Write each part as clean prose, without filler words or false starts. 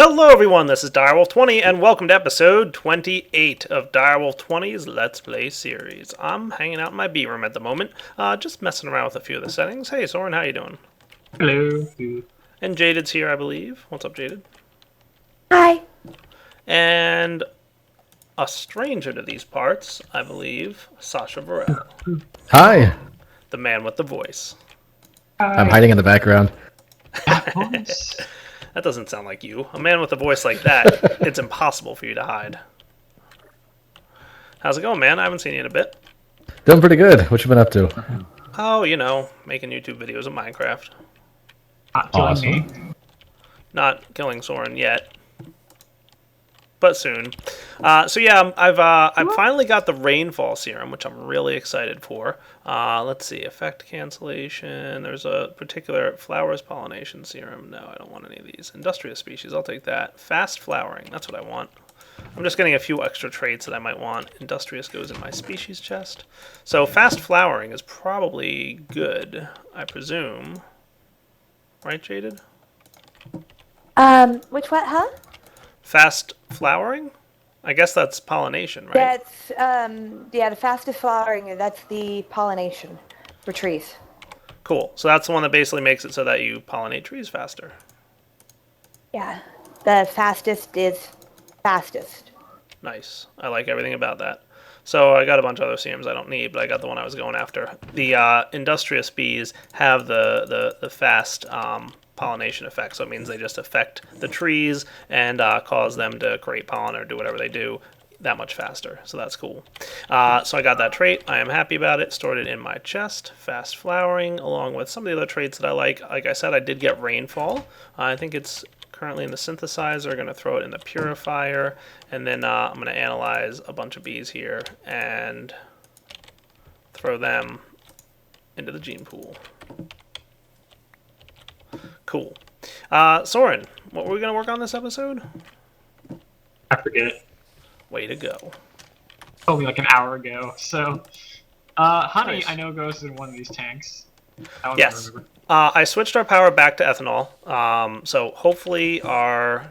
Hello everyone, this is Direwolf20 and welcome to episode 28 of Direwolf20's Let's Play series. I'm hanging out in my B room at the moment, just messing around with a few of the settings. Hey Soren, how you doing? Hello. And Jaded's here, I believe. What's up, Jaded? Hi. And a stranger to these parts, I believe, Sasha Varel, Hi. the man with the voice. I'm hiding in the background. That doesn't sound like you. A man with a voice like that, it's impossible for you to hide. How's it going, man? I haven't seen you in a bit. Doing pretty good. What you been up to? Oh, you know, making YouTube videos of Minecraft. Not killing Awesome. me. Not killing Soren yet, but soon. So yeah, I've finally got the rainfall serum, which I'm really excited for. Let's see, effect cancellation. There's a particular flowers pollination serum. No, I don't want any of these. Industrious species, I'll take that. Fast flowering, that's what I want. I'm just getting a few extra traits that I might want. Industrious goes in my species chest. So fast flowering is probably good, I presume. Right, Jaded? Which what, huh? Fast flowering? I guess that's pollination, right? That's, yeah, the fastest flowering, that's the pollination for trees. Cool. So that's the one that basically makes it so that you pollinate trees faster. Yeah. The fastest is fastest. Nice. I like everything about that. So I got a bunch of other CMs I don't need, but I got the one I was going after. The industrious bees have the fast pollination effect, so it means they just affect the trees and cause them to create pollen or do whatever they do that much faster. So that's cool. So I got that trait. I am happy about it. Stored it in my chest. Fast flowering, along with some of the other traits that I like. Like I said, I did get rainfall. I think it's currently in the synthesizer. Going to throw it in the purifier, and then I'm going to analyze a bunch of bees here and throw them into the gene pool. Cool. Soren, what were we going to work on this episode? I forget. Way to go. Told me like an hour ago. So, honey, Nice. I know goes in one of these tanks. That one I Yes. remember. I switched our power back to ethanol, so hopefully our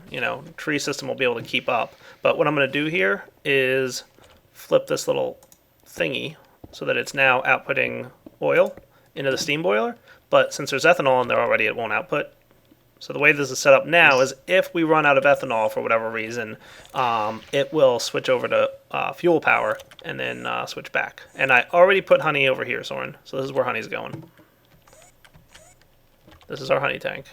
tree system will be able to keep up. But what I'm going to do here is flip this little thingy so that it's now outputting oil into the steam boiler. But since there's ethanol in there already, it won't output. So the way this is set up now is if we run out of ethanol for whatever reason, it will switch over to fuel power and then switch back. And I already put honey over here, Soren. So this is where honey's going. This is our honey tank.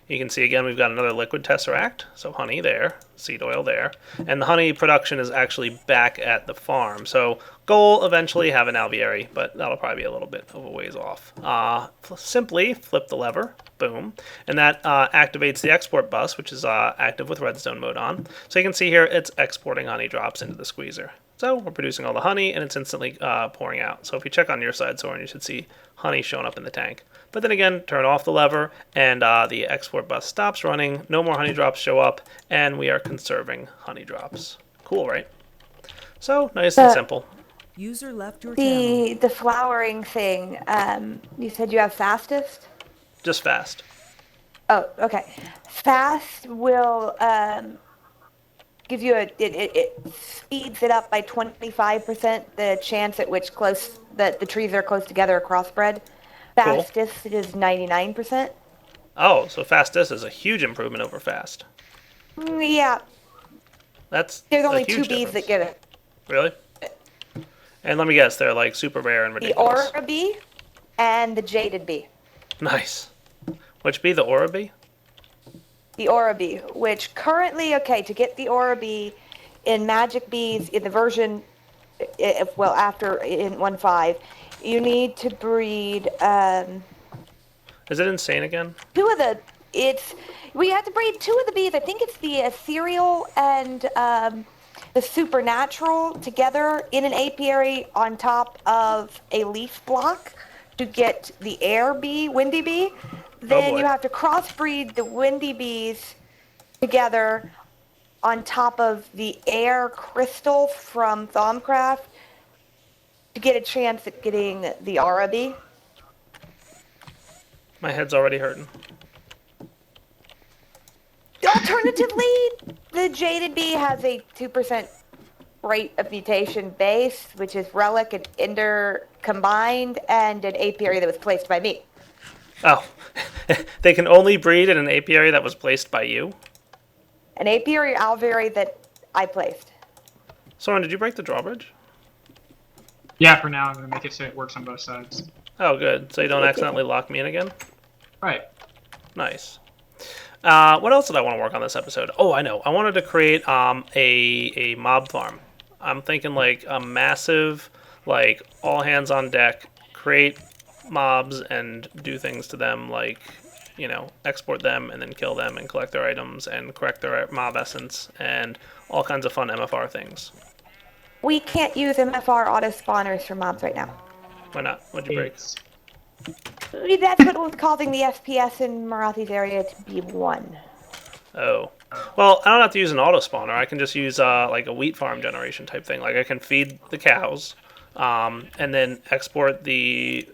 You can see again we've got another liquid tesseract, so honey there, seed oil there, and the honey production is actually back at the farm. So goal eventually have an alveary, but that'll probably be a little bit of a ways off. Simply flip the lever, boom, and that activates the export bus, which is active with redstone mode on. So you can see here it's exporting honey drops into the squeezer. So we're producing all the honey, and it's instantly pouring out. So if you check on your side, Soren, you should see honey showing up in the tank. But then again, turn off the lever, and the export bus stops running. No more honey drops show up, and we are conserving honey drops. Cool, right? So nice and simple. User left your channel. The flowering thing, you said you have fastest? Just fast. Oh, okay. Fast will, give you it speeds it up by 25%, the chance at which that the trees are close together are crossbred. Cool. Fastest is 99%. Oh, so fastest is a huge improvement over fast. Yeah, That's there's a only two huge bees difference. that get it. Really? And let me guess, they're like super rare and The ridiculous. aura bee and the jaded bee. Nice. Which bee? The aura bee? The aura bee, which currently, okay, to get the aura bee in Magic Bees in the version, after in 1.5, you need to breed Is it insane again? we have to breed two of the bees. I think it's the ethereal and the supernatural together in an apiary on top of a leaf block to get the air bee, windy bee. Then boy. you have to crossbreed the windy bees together on top of the air crystal from Thaumcraft to get a chance at getting the aura bee. My head's already hurting. Oh, Alternatively, the Jaded Bee has a 2% rate of mutation base, which is Relic and Ender combined, and an apiary that was placed by me. Oh, they can only breed in an apiary that was placed by you? An apiary alveary that I placed. Soren, did you break the drawbridge? Yeah, for now I'm gonna make it so it works on both sides. Oh, good. So you don't accidentally lock me in again? Right. Nice. What else did I want to work on this episode? Oh, I know. I wanted to create a mob farm. I'm thinking like a massive, like all hands on deck, create mobs and do things to them, like, you know, export them and then kill them and collect their items and correct their mob essence and all kinds of fun MFR things. We can't use MFR auto spawners for mobs right now. Why not? What'd you break? That's what was causing the FPS in Marathi's area to be 1. Oh. Well, I don't have to use an auto spawner. I can just use like a wheat farm generation type thing. Like I can feed the cows, and then export the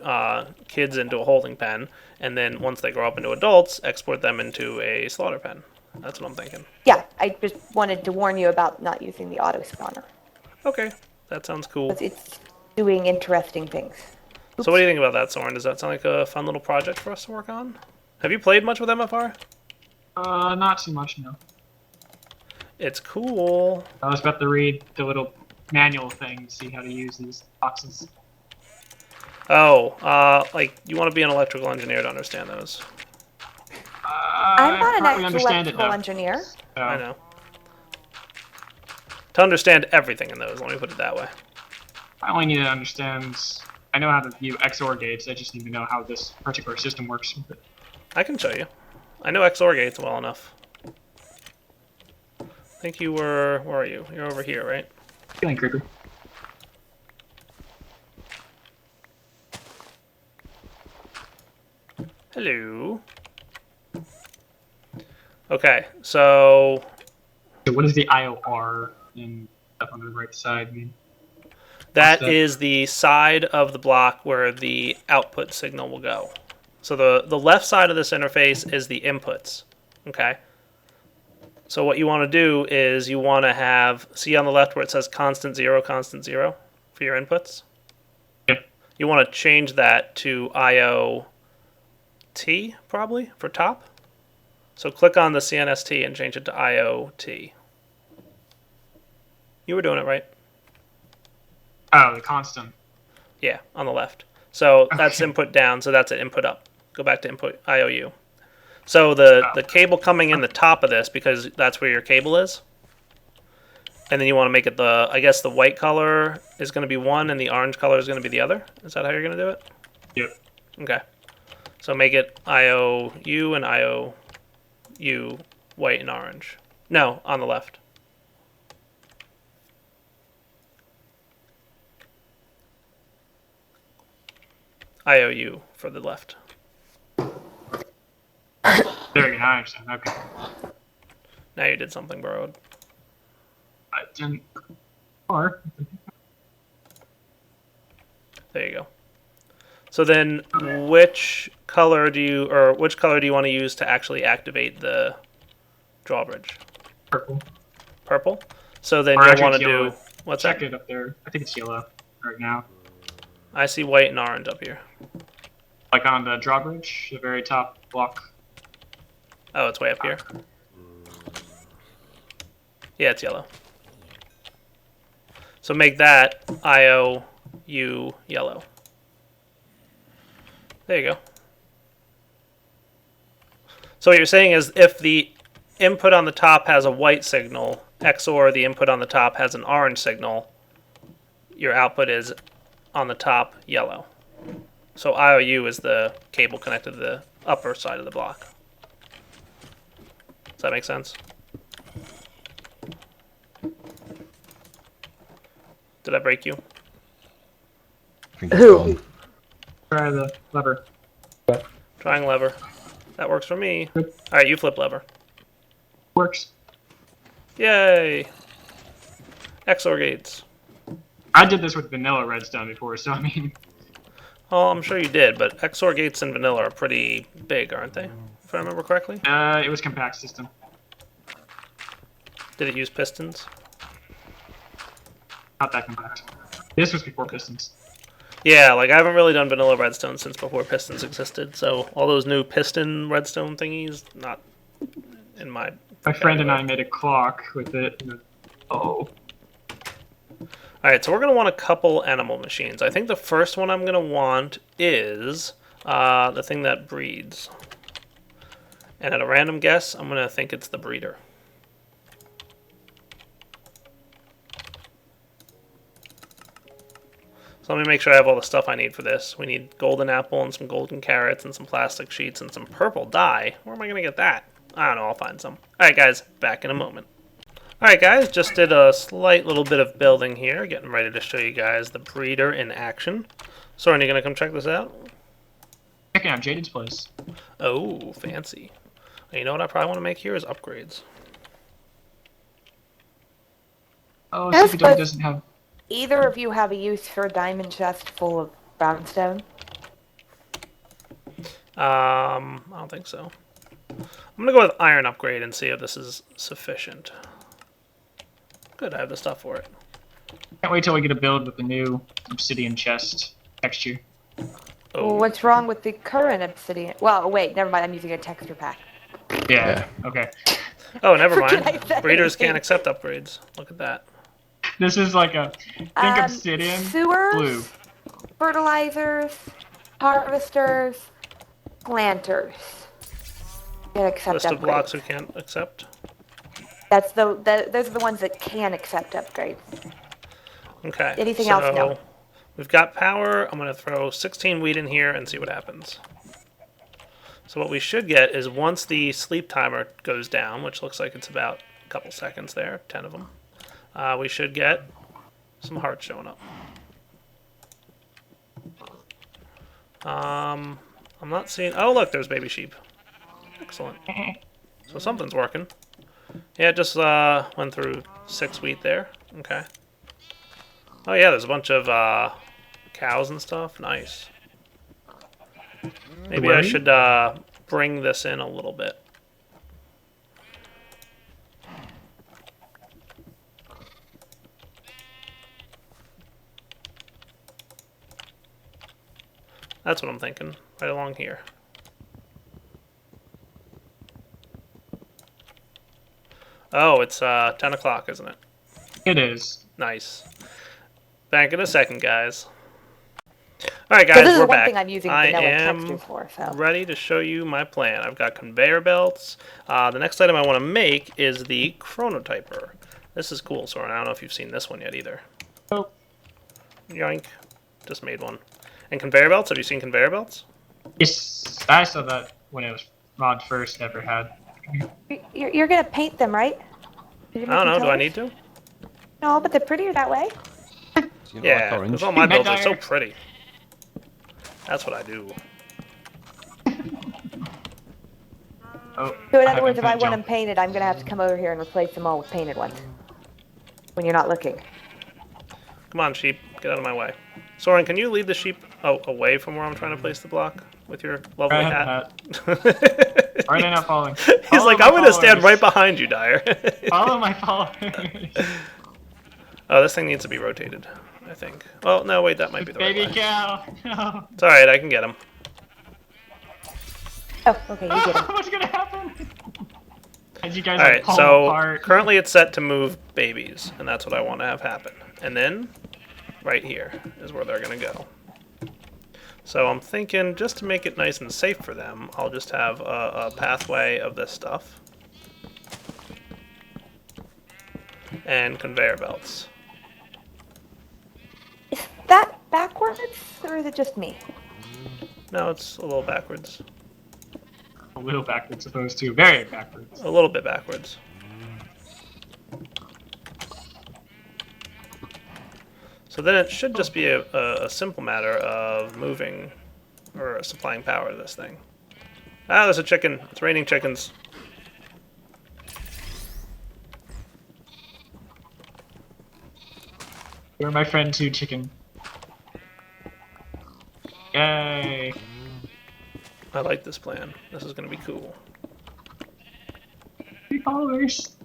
kids into a holding pen, and then once they grow up into adults, export them into a slaughter pen. That's what I'm thinking. Yeah, I just wanted to warn you about not using the auto spawner. Okay, that sounds cool. Because it's doing interesting things. So what do you think about that, Soren? Does that sound like a fun little project for us to work on? Have you played much with MFR? Not too much, no. It's cool. I was about to read the little manual thing to see how to use these boxes. Oh, like you want to be an electrical engineer to understand those. I'm not an partly actual understand it, electrical though. engineer. So, I know. To understand everything in those, let me put it that way. I only need to understand. I know how to view XOR gates. I just need to know how this particular system works. I can show you. I know XOR gates well enough. I think you were... Where are you? You're over here, right? Feeling creepy. Hello. Okay, so... So what does the IOR and stuff on the right side mean? That is the side of the block where the output signal will go. So the left side of this interface is the inputs, okay? So what you want to do is you want to have, see on the left where it says constant 0 for your inputs? Yeah. You want to change that to IOT, probably, for top. So click on the CNST and change it to IOT. You were doing it right. Oh, the constant. Yeah, on the left. So that's Okay. input down, so that's an input up. Go back to input IOU. So the cable coming in the top of this, because that's where your cable is. And then you want to make it I guess the white color is going to be one and the orange color is going to be the other. Is that how you're going to do it? Yep. Okay. So make it IOU and IOU, white and orange. No, on the left. IOU for the left. There you go. I understand. Okay. Now you did something borrowed. I didn't. Or There you go. So then, which color do you want to use to actually activate the drawbridge? purple. Purple. So then Or you'll actually want it's to yellow. do what's Check that? it up there. I think it's yellow right now. I see white and orange up here. Like on the drawbridge, the very top block. Oh, it's way up here. Yeah, it's yellow. So make that IOU yellow. There you go. So what you're saying is if the input on the top has a white signal, XOR the input on the top has an orange signal, your output is on the top yellow. So IOU is the cable connected to the upper side of the block. Does that make sense? Did I break you? Who? Try the lever. Trying lever. That works for me. Alright, you flip lever. Works. Yay! XOR gates. I did this with vanilla redstone before, so I mean, Oh, I'm sure you did, but XOR gates in vanilla are pretty big, aren't they? If I remember correctly. it was compact system. Did it use pistons? Not that compact. This was before pistons. Yeah, like I haven't really done vanilla redstone since before pistons existed, so all those new piston redstone thingies, not in my... My friend and I made a clock with it. Oh. Alright, so we're going to want a couple animal machines. I think the first one I'm going to want is the thing that breeds. And at a random guess, I'm going to think it's the breeder. So let me make sure I have all the stuff I need for this. We need golden apple and some golden carrots and some plastic sheets and some purple dye. Where am I going to get that? I don't know, I'll find some. Alright guys, back in a moment. Alright guys, just did a slight little bit of building here, getting ready to show you guys the breeder in action. Soren, you gonna come check this out? Checking out Jaden's place. Oh, fancy. You know what I probably want to make here is upgrades. Oh, Yes, Super but- doesn't have... Either of you have a use for a diamond chest full of brownstone? I don't think so. I'm gonna go with iron upgrade and see if this is sufficient. Good, I have the stuff for it. Can't wait till we get a build with the new obsidian chest texture. Oh, Well, what's wrong with the current obsidian? Well, wait, never mind. I'm using a texture pack. Yeah, okay. oh never Forget mind. I said Breeders anything. can't accept upgrades. Look at that. This is like a... Think obsidian, Sewers, blue. fertilizers, harvesters, planters. Can accept List of upgrades. blocks we can't accept. That's those are the ones that can accept upgrades. Okay. Anything so else? No. We've got power. I'm going to throw 16 wheat in here and see what happens. So what we should get is once the sleep timer goes down, which looks like it's about a couple seconds there, 10 of them, we should get some hearts showing up. I'm not seeing... Oh, look, there's baby sheep. Excellent. So something's working. Yeah, it just went through 6 wheat there. Okay. Oh yeah, there's a bunch of cows and stuff. Nice. Maybe I should bring this in a little bit. That's what I'm thinking. Right along here. Oh, it's 10 o'clock, isn't it? It is. Nice. Back in a second, guys. Alright, So guys, this is we're one back. thing I'm using I vanilla am textures for. So ready to show you my plan. I've got conveyor belts. The next item I want to make is the chronotyper. This is cool, Soren. I don't know if you've seen this one yet either. Oh. Yoink. Just made one. And conveyor belts? Have you seen conveyor belts? Yes, I saw that when it was mod first ever had. you're gonna paint them, right? Did you I don't make know. them Do I colors? need to? No, but they're prettier that way. You Yeah, like orange? because all my builds are so Midnight. pretty. That's what I do. Oh, So in I other words, if I haven't want them jumped. painted, I'm gonna have to come over here and replace them all with painted ones. When you're not looking. Come on, sheep. Get out of my way. Soren, can you lead the sheep away from where I'm trying to place the block with your lovely I have hat? a hat. Why are they not following? He's Follow like, my I'm going to stand followers. right behind you, Dyer. Follow my followers. Oh, this thing needs to be rotated, I think. Well, no, wait, that might be the right Baby way. cow. No. It's alright, I can get him. Oh, okay, you get them. What's gonna happen? As you guys Alright, pull so apart. currently it's set to move babies, and that's what I want to have happen. And then, right here is where they're going to go. So I'm thinking, just to make it nice and safe for them, I'll just have a pathway of this stuff. And conveyor belts. Is that backwards, or is it just me? No, it's a little backwards. A little backwards, opposed to very backwards. A little bit backwards. So then it should just be a simple matter of moving or supplying power to this thing. Ah, there's a chicken. It's raining chickens. You're my friend too, chicken. Yay. I like this plan. This is going to be cool. 3 followers.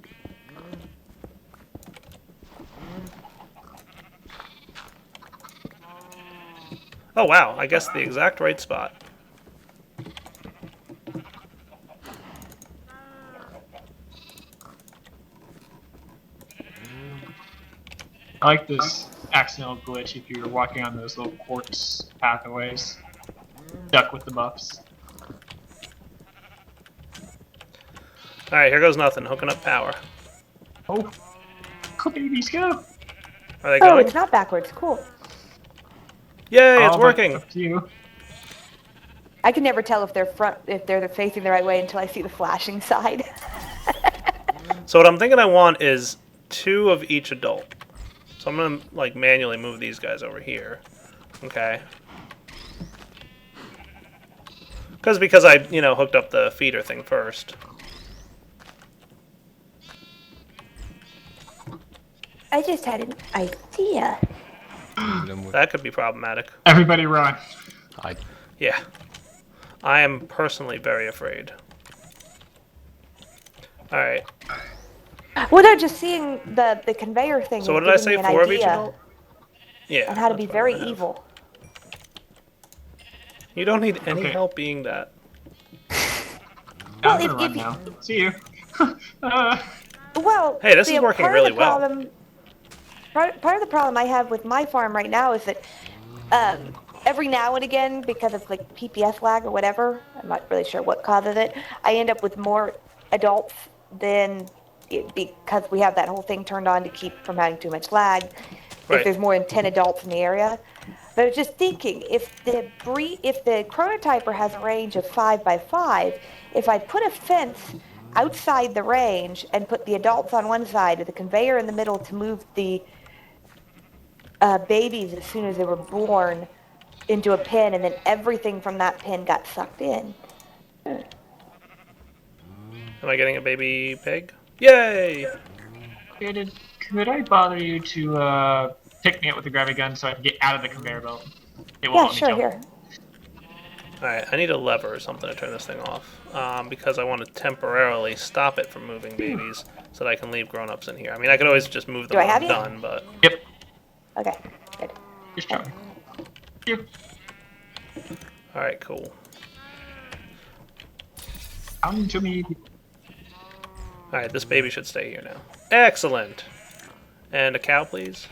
Oh wow, I guess the exact right spot. I like this accidental glitch if you're walking on those little quartz pathways. Duck with the buffs. Alright, here goes nothing. Hooking up power. Oh, go babies, go! Are they Oh, going? it's not backwards. Cool. Yay, it's Oh, but working! up to you. I can never tell if they're facing the right way until I see the flashing side. So what I'm thinking I want is 2 of each adult. So I'm gonna like manually move these guys over here. Okay. Because I, hooked up the feeder thing first. I just had an idea. That could be problematic. Everybody run. Yeah. I am personally very afraid. Alright. Well, no, just seeing the conveyor thing. So what is did I giving say? me an 4 of each idea adult? Yeah. on how to be that's what I'm very gonna have. evil. You don't need any Okay. help being that. Well, I'm gonna run if- now. See you. Well, Hey, this is the- working part of really the well. problem- Part of the problem I have with my farm right now is that every now and again, because of like PPS lag or whatever, I'm not really sure what causes it, I end up with more adults than because we have that whole thing turned on to keep from having too much lag. Right. If there's more than 10 adults in the area. But I was just thinking, if the chronotyper has a range of 5 by 5, if I put a fence outside the range and put the adults on one side and the conveyor in the middle to move the babies as soon as they were born into a pin, and then everything from that pin got sucked in. Am I getting a baby pig? Yay! Could I bother you to pick me up with the gravity gun so I can get out of the conveyor belt? It won't Yeah, let me sure, jump. here. Alright, I need a lever or something to turn this thing off. Because I want to temporarily stop it from moving babies so that I can leave grown-ups in here. I mean, I could always just move them Do I when have I'm you? done, but... Yep. Okay, good. Just jump. You. Alright, cool. Come to me. Alright, this baby should stay here now. Excellent! And a cow, please.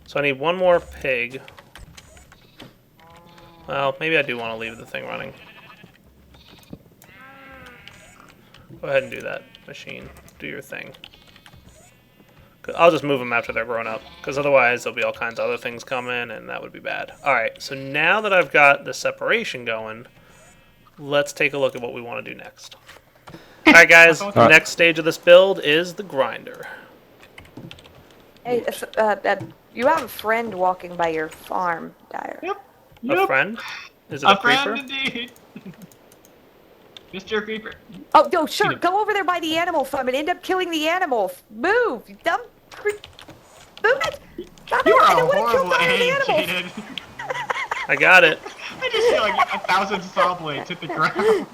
So I need one more pig. Well, maybe I do want to leave the thing running. Go ahead and do that, machine. Do your thing. I'll just move them after they're grown up, because otherwise there'll be all kinds of other things coming, and that would be bad. Alright, so now that I've got the separation going, let's take a look at what we want to do next. Alright guys, the next stage of this build is the grinder. Hey, you have a friend walking by your farm, Dyer. Yep. A friend? Is it a creeper? friend indeed. Mr. Creeper. Oh, no, sure. Go over there by the animal farm and end up killing the animals. Move, you dumb creep. Move it. God, You I are a don't want to kill horrible all the aim, animals. I got it. I just feel like 1,000 saw blades hit the ground.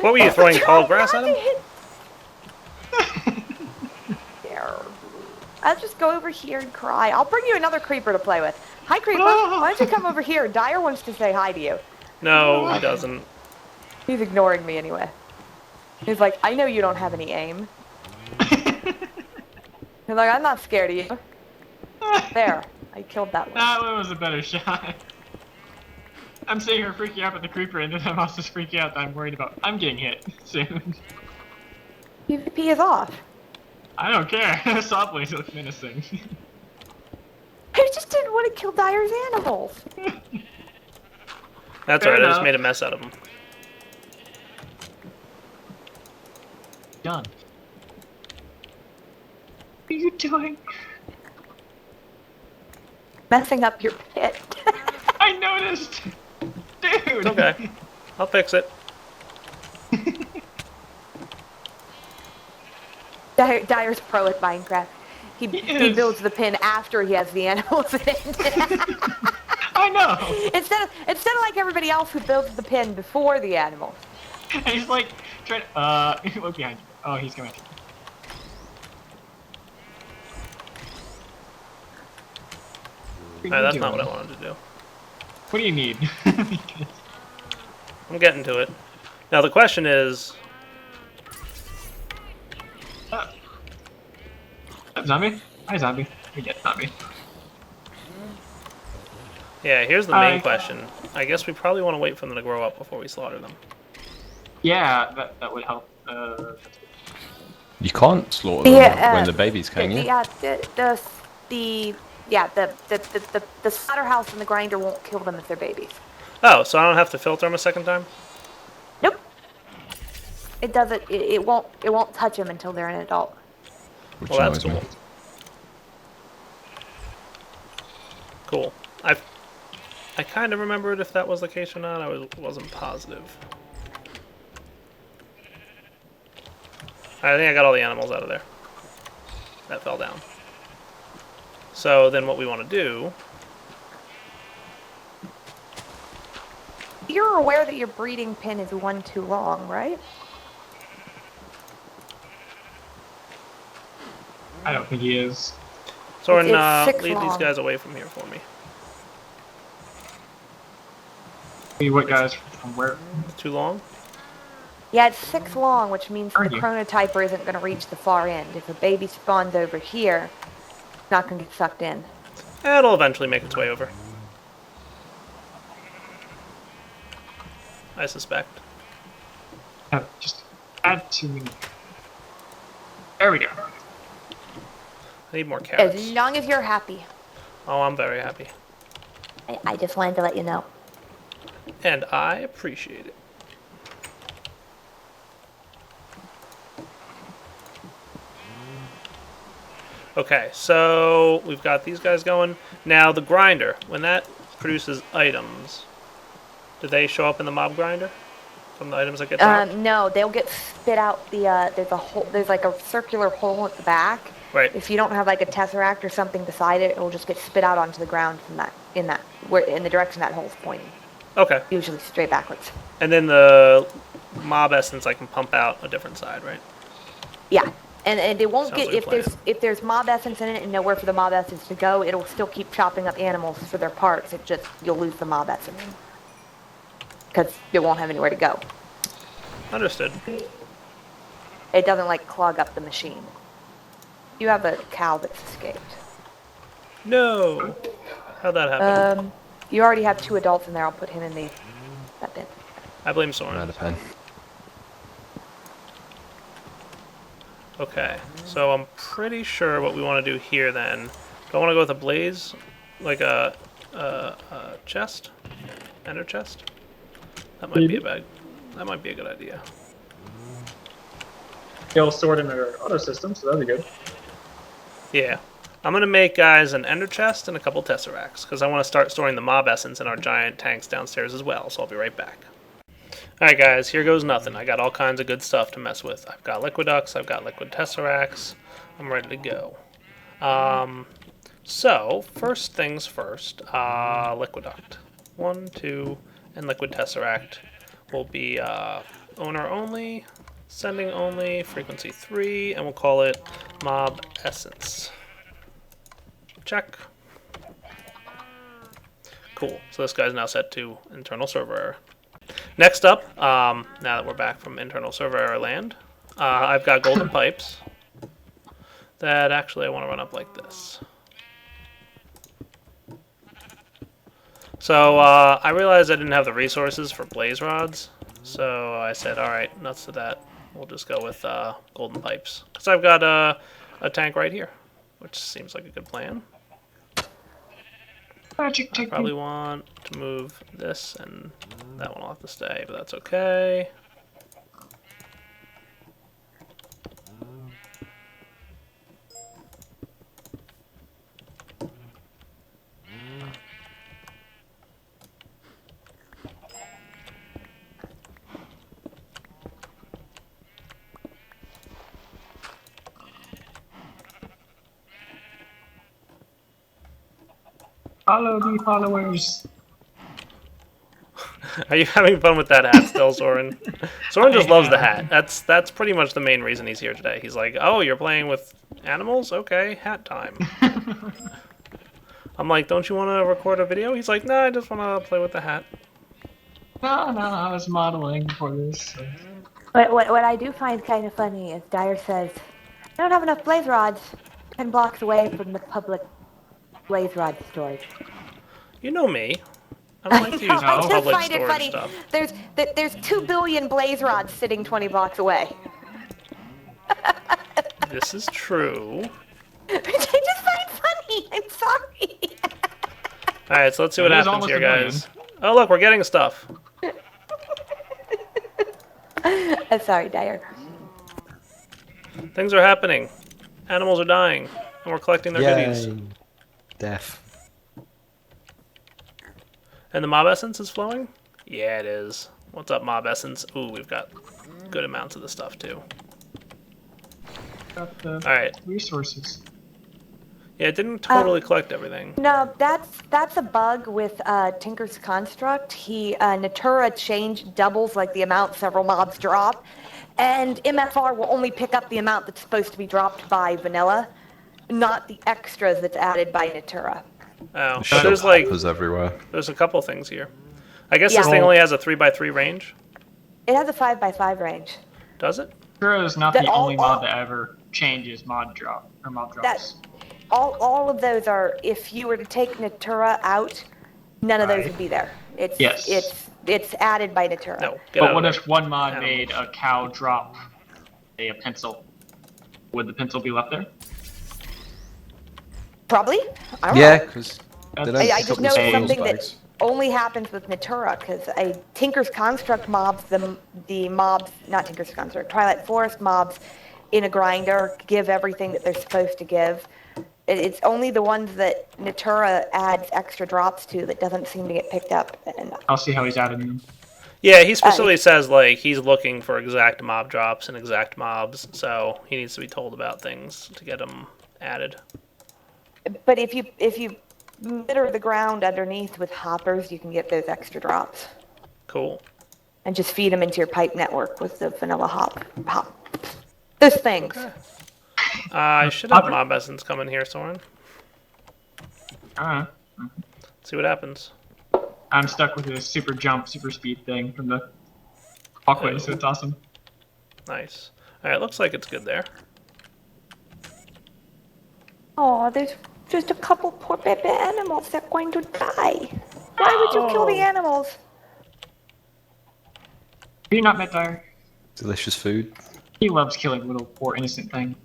What were you throwing tall grass at him? There. I'll just go over here and cry. I'll bring you another creeper to play with. Hi, creeper. Why don't you come over here? Dyer wants to say hi to you. No, he doesn't. He's ignoring me anyway. He's like, I know you don't have any aim. He's like, I'm not scared of you. There. I killed that one. That one was a better shot. I'm sitting here freaking out about the creeper, and then I'm also freaking out that I'm worried about I'm getting hit soon. PvP is off. I don't care. Saw blades look menacing. I just didn't want to kill Dyer's animals. That's Fair alright, I just enough. made a mess out of him. Done. What are you doing? Messing up your pit. I noticed! Dude! Okay. I'll fix it. Dyer's pro at Minecraft. He is. builds the pin after he has the animals in it. I know! instead of like everybody else who builds the pin before the animals. And he's like, trying to, look behind you. Oh, he's coming. are Alright, you that's not what doing? I wanted to do. What do you need? I'm getting to it. Now the question is, Zombie? Hi, zombie. We get zombie. yeah, here's the main Hi. question. I guess we probably want to wait for them to grow up before we slaughter them. Yeah, that would help. You can't slaughter them Yeah, when the babies, can you? the slaughterhouse and the grinder won't kill them if they're babies. Oh, so I don't have to filter them a second time? Nope. It doesn't. It won't touch them until they're an adult. Which Well, that's annoys me. Cool. I kind of remembered if that was the case or not. I wasn't positive. I think I got all the animals out of there. That fell down. So then what we want to do... You're aware that your breeding pin is one too long, right? I don't think he is. Soren, It's 6 lead these long. guys away from here for me. Hey, what guys from where? Too long? Yeah, it's 6 long, which means the Argue. chronotyper isn't going to reach the far end. If a baby spawns over here, it's not going to get sucked in. It'll eventually make its way over. I suspect. Just add 2 minutes. There we go. I need more carrots. As long as you're happy. Oh, I'm very happy. I just wanted to let you know. And I appreciate it. Okay, so we've got these guys going. Now the grinder, when that produces items, do they show up in the mob grinder? From the items that get dropped? No, they'll get spit out the, there's a hole, there's like a circular hole at the back. Right. If you don't have like a tesseract or something beside it, it'll just get spit out onto the ground from in the direction that hole's pointing. Okay. Usually straight backwards. And then the mob essence I can pump out a different side, right? Yeah. And it won't Sounds get, like a plan. if there's mob essence in it and nowhere for the mob essence to go, it'll still keep chopping up animals for their parts. It just, you'll lose the mob essence. Because it won't have anywhere to go. Understood. It doesn't like clog up the machine. You have a cow that's escaped. No! How'd that happen? You already have 2 adults in there. I'll put him in that bin. I blame I'm Soren. out of pen. Okay, so I'm pretty sure what we want to do here then. Do I want to go with a blaze? Like a chest? Ender chest? That might be that might be a good idea. They'll sort in their auto system, so that'll be good. Yeah. I'm going to make, guys, an ender chest and a couple tesseracts, because I want to start storing the mob essence in our giant tanks downstairs as well, so I'll be right back. Alright guys, here goes nothing. I got all kinds of good stuff to mess with. I've got liquiducts, I've got liquid tesseracts. I'm ready to go. So, first things first, liquiduct. 1, 2, and liquid tesseract will be owner only, sending only, frequency 3, and we'll call it mob essence. Check. Cool, so this guy's now set to internal server error. Next up, now that we're back from internal server error land, I've got golden pipes that actually I want to run up like this. So I realized I didn't have the resources for blaze rods, so I said, alright, nuts to that. We'll just go with golden pipes. Because I've got a tank right here, which seems like a good plan. Magic I technique. probably want to move this, and that one will have to stay, but that's okay. Follow me, followers. Are you having fun with that hat still, Soren? Soren just loves the hat. That's pretty much the main reason he's here today. He's like, oh, you're playing with animals? Okay, hat time. I'm like, don't you want to record a video? He's like, nah, I just want to play with the hat. No, I was modeling for this. So. What I do find kind of funny is Dyer says, I don't have enough blaze rods 10 blocks away from the public blaze rod storage. You know me. I don't like to use I just public find it storage funny. stuff. There's 2 billion blaze rods sitting 20 blocks away. This is true. I just find it funny. I'm sorry. Alright, so let's see what It is happens almost here, a million. guys. Oh, look, we're getting stuff. I'm sorry, Dyer. Things are happening. Animals are dying. And we're collecting their goodies. Death. And the mob essence is flowing? Yeah, it is. What's up, mob essence? Ooh, we've got good amounts of the stuff, too. Got the Alright. resources. Yeah, it didn't totally collect everything. No, that's a bug with Tinker's Construct. Natura doubles like the amount several mobs drop, and MFR will only pick up the amount that's supposed to be dropped by vanilla, not the extras that's added by Natura. Oh, Shell but there's like peppers everywhere. there's a couple things here. I guess Yeah. this thing only has a 3x3 range. It has a 5x5 range. Does it? Natura is not That the only all- mod that ever changes mob drops. That all of those are, if you were to take Natura out, none of those Right. would be there. It's Yes. it's added by Natura. No. Get But out what of if one mod Animals. made a cow drop a pencil? Would the pencil be left there? Probably. I don't Yeah, know. because I- they don't I pick just up know the it's spoils something bags. that only happens with Natura, because Tinker's Construct mobs, the mobs, not Tinker's Construct, Twilight Forest mobs in a grinder give everything that they're supposed to give. It's only the ones that Natura adds extra drops to that doesn't seem to get picked up. And I'll see how he's adding them. Yeah, he specifically says like he's looking for exact mob drops and exact mobs, so he needs to be told about things to get them added. But if you litter the ground underneath with hoppers, you can get those extra drops. Cool. And just feed them into your pipe network with the vanilla hop. Those things. I should have mob essence coming here, Soren. Alright. See what happens. I'm stuck with a super jump, super speed thing from the walkway, so it's awesome. Nice. Alright, looks like it's good there. Oh, there's just a couple poor baby animals that are going to die. Why would you kill the animals? Have you not met Dyer? Delicious food. He loves killing little poor innocent things.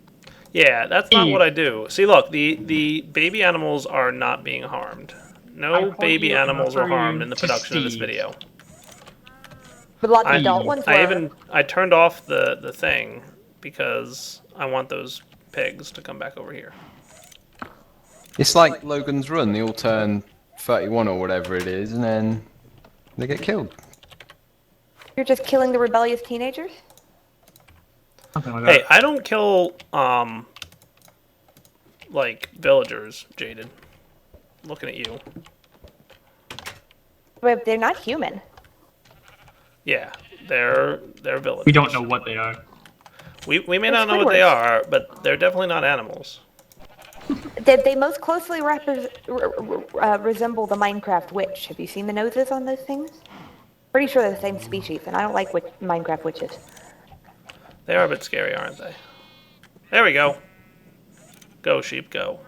Yeah, that's not what I do. See, look, the baby animals are not being harmed. No I want baby you animals were to harmed in the to production of this Steve. video. But a lot of adult ones were. I turned off the thing because I want those pigs to come back over here. It's like Logan's Run. They all turn 31 or whatever it is, and then they get killed. You're just killing the rebellious teenagers? Something like Hey, that. I don't kill like villagers, Jaded. Looking at you. But they're not human. Yeah, they're villagers. We don't know what they are. We may They're not know what they Squidwards. are, but they're definitely not animals. They most closely resemble the Minecraft witch. Have you seen the noses on those things? Pretty sure they're the same species, and I don't like Minecraft witches. They are a bit scary, aren't they? There we go. Go, sheep, go.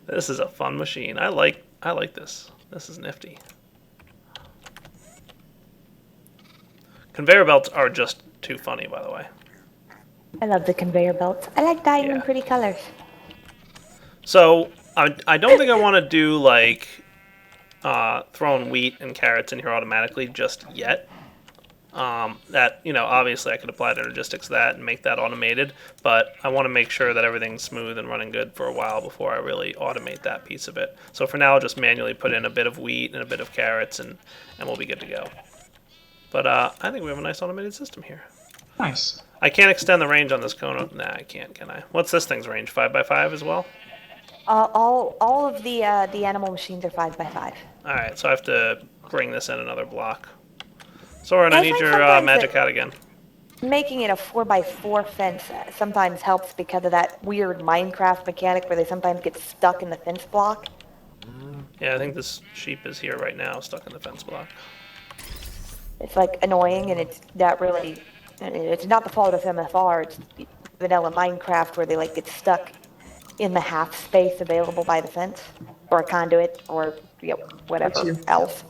This is a fun machine. I like this. This is nifty. Conveyor belts are just too funny, by the way. I love the conveyor belts. I like dyeing them Yeah. pretty colors. So I don't think I want to do like throwing wheat and carrots in here automatically just yet. That, you know, obviously I could apply the logistics to that and make that automated, but I want to make sure that everything's smooth and running good for a while before I really automate that piece of it. So for now, I'll just manually put in a bit of wheat and a bit of carrots, and we'll be good to go. But I think we have a nice automated system here. Nice. I can't extend the range on this cone. Nah, I can't, can I? What's this thing's range? 5x5 as well? All of the animal machines are 5x5. Alright, so I have to bring this in another block. Soren, I I need find your sometimes magic that- hat again. making it a 4x4 fence sometimes helps because of that weird Minecraft mechanic where they sometimes get stuck in the fence block. Yeah, I think this sheep is here right now, stuck in the fence block. It's like annoying, and it's not really. It's not the fault of MFR. It's vanilla Minecraft where they like get stuck in the half space available by the fence, or a conduit, or whatever else.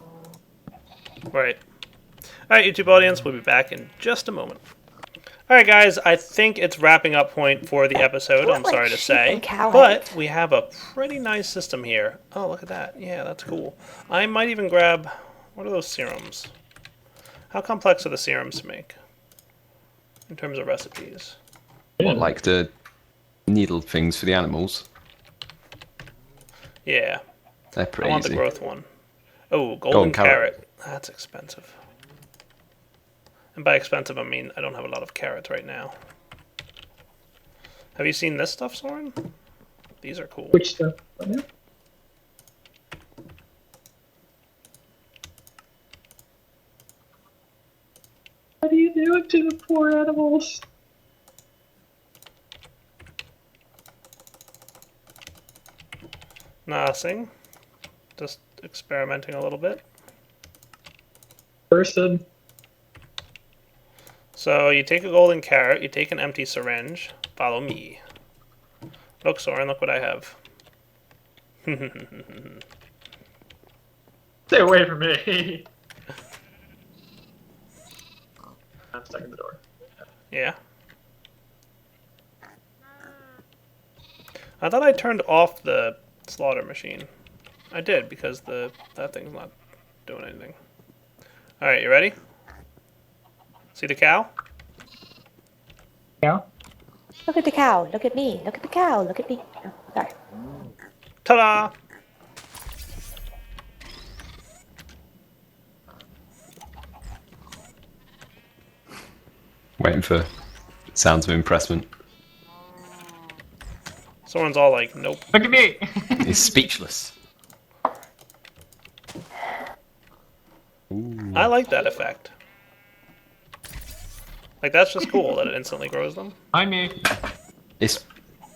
Right. Alright, YouTube audience, we'll be back in just a moment. Alright, guys, I think it's wrapping up point for the episode, I'm sorry to say. But we have a pretty nice system here. Oh, look at that. Yeah, that's cool. I might even grab... What are those serums? How complex are the serums to make? In terms of recipes. What, like the needle things for the animals? Yeah. They're pretty I want easy. the growth one. Oh, golden carrot. That's expensive. And by expensive, I mean I don't have a lot of carrots right now. Have you seen this stuff, Soren? These are cool. Which stuff? Right now? What are you doing to the poor animals? Nothing. Just experimenting a little bit. Person. So you take a golden carrot, you take an empty syringe, follow me. Look, Soren, look what I have. Stay away from me. I'm stuck in the door. Yeah. I thought I turned off the slaughter machine. I did, because that thing's not doing anything. Alright, you ready? See the cow? Yeah? Look at the cow. Look at me. Look at the cow. Look at me. Oh, sorry. Ta-da! Waiting for sounds of impressment. Someone's all like, nope. Look at me! He's speechless. I like that effect. Like, that's just cool that it instantly grows them. I may. It's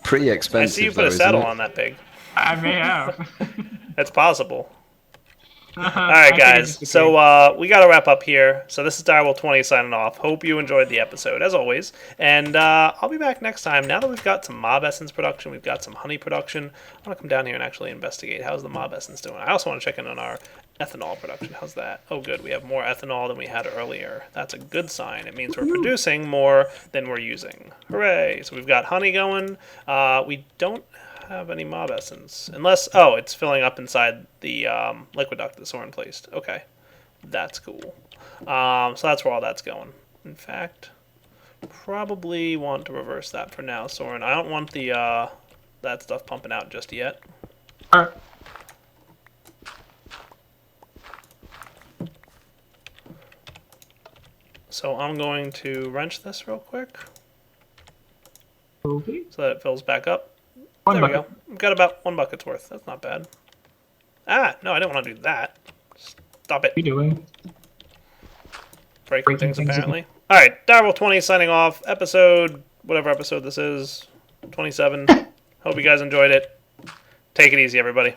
pretty I expensive. see you put though, a saddle isn't it? on that pig. I may have. It's possible. All Alright, guys. So, we gotta wrap up here. So, this is Direwolf20 signing off. Hope you enjoyed the episode, as always. And I'll be back next time. Now that we've got some mob essence production, we've got some honey production, I want to come down here and actually investigate. How's the mob essence doing? I also want to check in on our ethanol production. How's that? Oh, good. We have more ethanol than we had earlier. That's a good sign. It means we're producing more than we're using. Hooray! So, we've got honey going. We don't have any mob essence. Unless, oh, it's filling up inside the liquid duct that Soren placed. Okay. That's cool. So that's where all that's going. In fact, probably want to reverse that for now, Soren. I don't want the that stuff pumping out just yet. Alright. So I'm going to wrench this real quick Okay. so that it fills back up. One There we bucket. go. We've got about 1 bucket's worth. That's not bad. Ah, no, I didn't want to do that. Stop it. What are you doing? Breaking things apparently. Alright, Direwolf20 signing off. Episode, whatever episode this is, 27. Hope you guys enjoyed it. Take it easy, everybody.